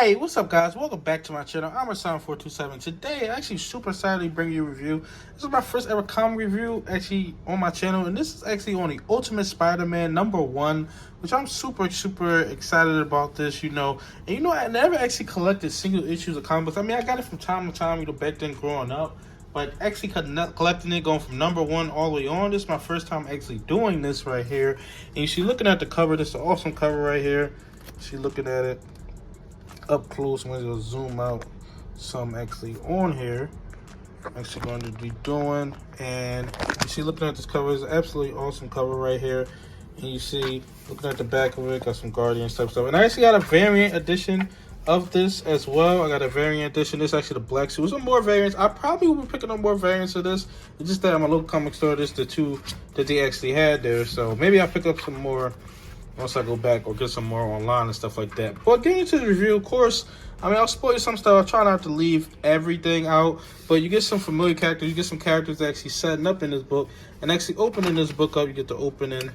Hey, what's up, guys? Welcome back to my channel. I'm Rasan427. Today, I'm actually super excited to bring you a review. This is my first ever comic review actually on my channel, and this is actually on the Ultimate Spider-Man #1, which I'm super excited about this, And I never actually collected single issues of comic books. I mean, I got it from time to time, back then growing up, but actually collecting it, going from #1 all the way on, this is my first time actually doing this right here. And you see, looking at the cover, this is an awesome cover right here. See, looking at it up close. I'm going to zoom out some actually on here. I'm actually going to be doing, and you see, looking at this cover, is absolutely awesome cover right here. And you see, looking at the back of it, got some Guardians type stuff. And I actually got a variant edition of this as well. I got a variant edition. This is actually the black suit. Some more variants. I probably will be picking up more variants of this. It's just that at my local comic store, this is the two that they actually had there. So maybe I'll pick up some more once I go back, or get some more online and stuff like that. But getting into the review, of course, I mean, I'll spoil you some stuff. I'll try not to leave everything out, but you get some familiar characters. You get some characters actually setting up in this book, and actually opening this book up, you get the opening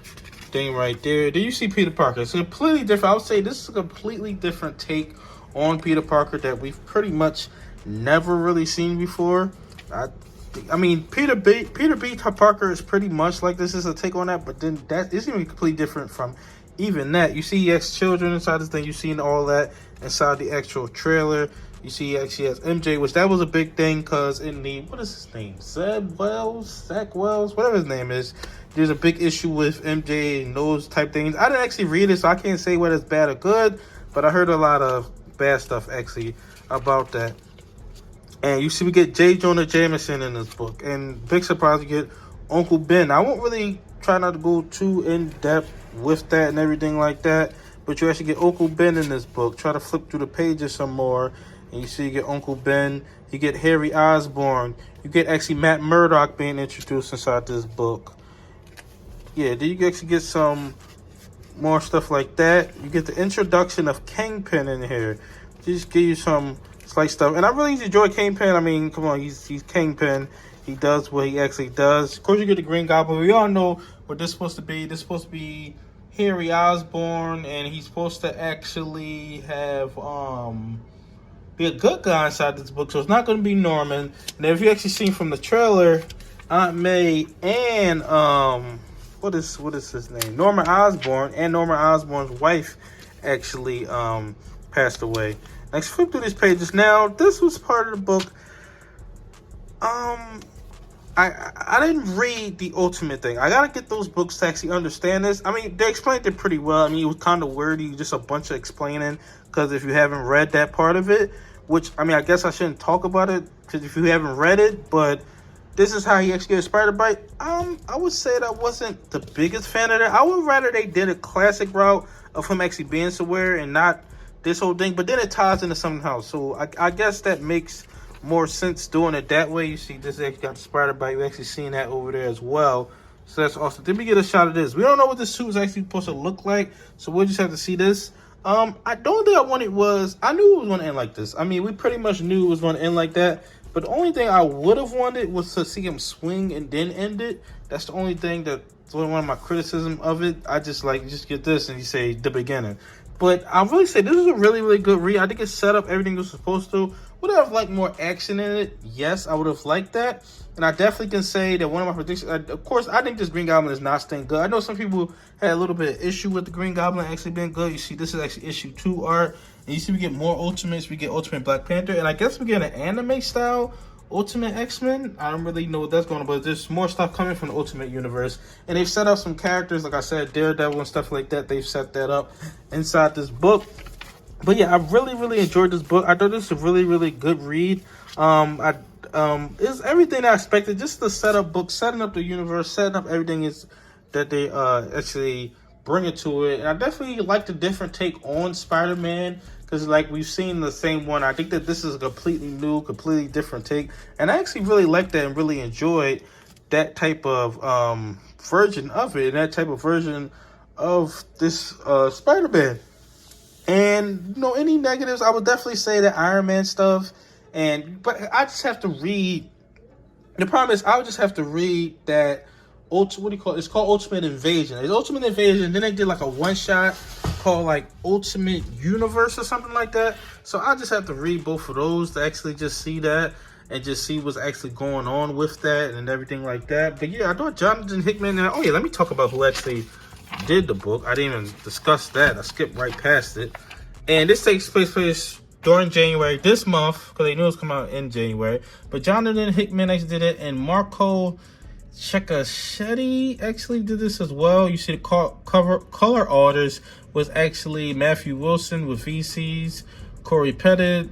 thing right there. Then you see Peter Parker. It's completely different. I would say this is a completely different take on Peter Parker that we've pretty much never really seen before. I mean, Peter B. Parker is pretty much like this. Is a take on that, but then that is even completely different from even that. You see he has children inside this thing. You've seen all that inside the actual trailer. You see he actually has MJ, which that was a big thing, because in the, what is his name? Zach Wells, whatever his name is. There's a big issue with MJ and those type things. I didn't actually read it, so I can't say whether it's bad or good, but I heard a lot of bad stuff actually about that. And you see we get J. Jonah Jameson in this book. And big surprise, you get Uncle Ben. I won't really try not to go too in-depth with that and everything like that, but you actually get Uncle Ben in this book. Try to flip through the pages some more, and you see you get Uncle Ben. You get Harry Osborn. You get actually Matt Murdock being introduced inside this book. Yeah, then you actually get some more stuff like that. You get the introduction of Kingpin in here. Just give you some slight stuff. And I really enjoy Kingpin. I mean, come on, he's Kingpin. He does what he actually does. Of course, you get the Green Goblin. We all know what this is supposed to be. This is supposed to be Harry Osborn, and he's supposed to actually have be a good guy inside this book. So it's not going to be Norman. And if you actually seen from the trailer, Aunt May and what is his name? Norman Osborn, and Norman Osborn's wife actually passed away. Next, flip through these pages. Now, this was part of the book. I didn't read the Ultimate thing. I gotta get those books to actually understand this. I mean, they explained it pretty well. I mean, it was kind of wordy, just a bunch of explaining, because if you haven't read that part of it, which, I mean, I guess I shouldn't talk about it, because if you haven't read it, but this is how he actually gets Spider-Bite. I would say that I wasn't the biggest fan of that. I would rather they did a classic route of him actually being somewhere and not this whole thing, but then it ties into something else. So I guess that makes more sense doing it that way. You see this actually got the Spider-Bite. We actually seen that over there as well. So that's awesome. Then we get a shot of this. We don't know what this suit is actually supposed to look like, so we'll just have to see this. I don't think I wanted was, I knew it was going to end like this. I mean, we pretty much knew it was going to end like that. But the only thing I would have wanted was to see him swing and then end it. That's the only thing that's one of my criticism of it. I just get this and you say the beginning. But I really say this is a really good read. I think it's set up everything it was supposed to. Would I have liked more action in it? Yes, I would have liked that. And I definitely can say that one of my predictions, of course, I think this Green Goblin is not staying good. I know some people had a little bit of issue with the Green Goblin actually being good. You see, this is actually issue 2 art. And you see we get more Ultimates. We get Ultimate Black Panther. And I guess we get an anime style Ultimate X-Men. I don't really know what that's going on, but there's more stuff coming from the Ultimate Universe. And they've set up some characters, like I said, Daredevil and stuff like that. They've set that up inside this book. But yeah, I really enjoyed this book. I thought this was a really good read. It's everything I expected. Just the setup book, setting up the universe, setting up everything is that they actually bring it to it. And I definitely like the different take on Spider-Man, because like we've seen the same one. I think that this is a completely new, completely different take, and I actually really liked that and really enjoyed that type of version of it, and that type of version of this Spider-Man. And any negatives, I would definitely say that Iron Man stuff, but I just have to read. The problem is I would just have to read that what do you call it? It's called Ultimate Invasion. It's Ultimate Invasion. Then they did like a one-shot called like Ultimate Universe or something like that. So I just have to read both of those to actually just see that and just see what's actually going on with that and everything like that. But yeah, I thought Jonathan Hickman, and oh yeah, let me talk about who actually did the book. I didn't even discuss that. I skipped right past it. And this takes place during January this month, because they knew it was coming out in January. But Jonathan Hickman actually did it, and Marco Cecchetti actually did this as well. You see the color orders was actually Matthew Wilson with VCs, Corey Pettit,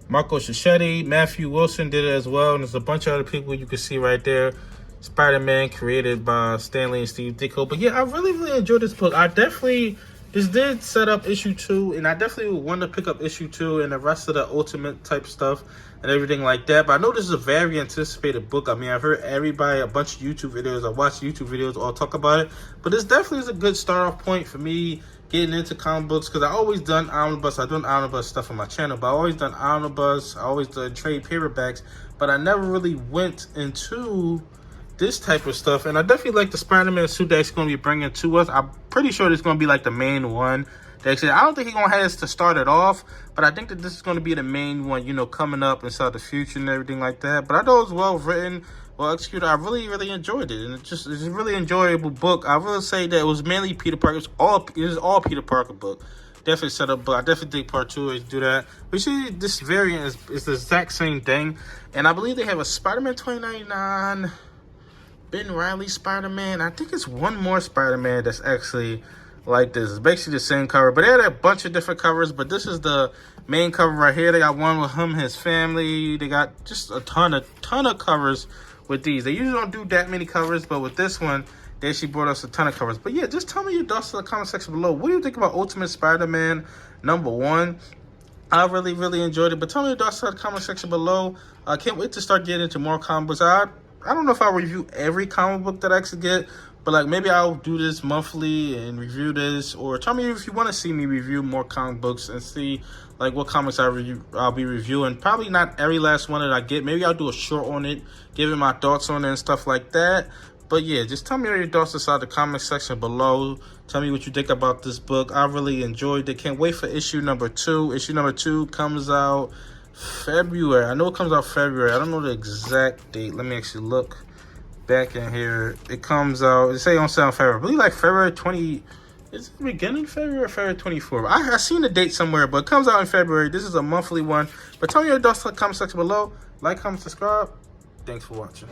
Marco Cecchetti, Matthew Wilson did it as well, and there's a bunch of other people you can see right there. Spider-Man created by Stanley and Steve Ditko. But yeah, I really enjoyed this book. This did set up issue 2, and I definitely would want to pick up issue 2 and the rest of the Ultimate type stuff and everything like that. But I know this is a very anticipated book. I mean, I've heard everybody, a bunch of YouTube videos, I watched YouTube videos all talk about it. But this definitely is a good start-off point for me getting into comic books, because I always done omnibus. I done omnibus stuff on my channel, but I always done omnibus. I always done trade paperbacks, but I never really went into this type of stuff. And I definitely like the Spider-Man suit that's going to be bringing to us. I'm pretty sure it's going to be like the main one. Actually, I don't think he's going to have us to start it off, but I think that this is going to be the main one, you know, coming up inside the future and everything like that. But I thought it was well written, well executed. I really enjoyed it, and it's a really enjoyable book. I will say that it was mainly Peter Parker. It was all Peter Parker book. Definitely set up, but I definitely think part 2 is do that. But you see, this variant is the exact same thing, and I believe they have a Spider-Man 2099. Ben Reilly Spider-Man. I think it's one more Spider-Man that's actually like this. It's basically the same cover, but they had a bunch of different covers, but this is the main cover right here. They got one with him and his family. They got just a ton of covers with these. They usually don't do that many covers, but with this one, they actually brought us a ton of covers. But yeah, just tell me your thoughts in the comment section below. What do you think about Ultimate Spider-Man #1? I really enjoyed it, but tell me your thoughts in the comment section below. I can't wait to start getting into more comic books. I don't know if I'll review every comic book that I actually get, but like maybe I'll do this monthly and review this, or tell me if you want to see me review more comic books and see like what comics I'll be reviewing. Probably not every last one that I get. Maybe I'll do a short on it, giving my thoughts on it and stuff like that. But yeah, just tell me your thoughts inside the comment section below. Tell me what you think about this book. I really enjoyed it. Can't wait for issue number 2. Issue number 2 comes out February. I know it comes out February. I don't know the exact date. Let me actually look back in here. It comes out, it say on sale in February. I believe like February 20. Is it the beginning of February or February 24th? I seen the date somewhere, but it comes out in February. This is a monthly one. But tell me your thoughts in the comment section below. Like, comment, subscribe. Thanks for watching.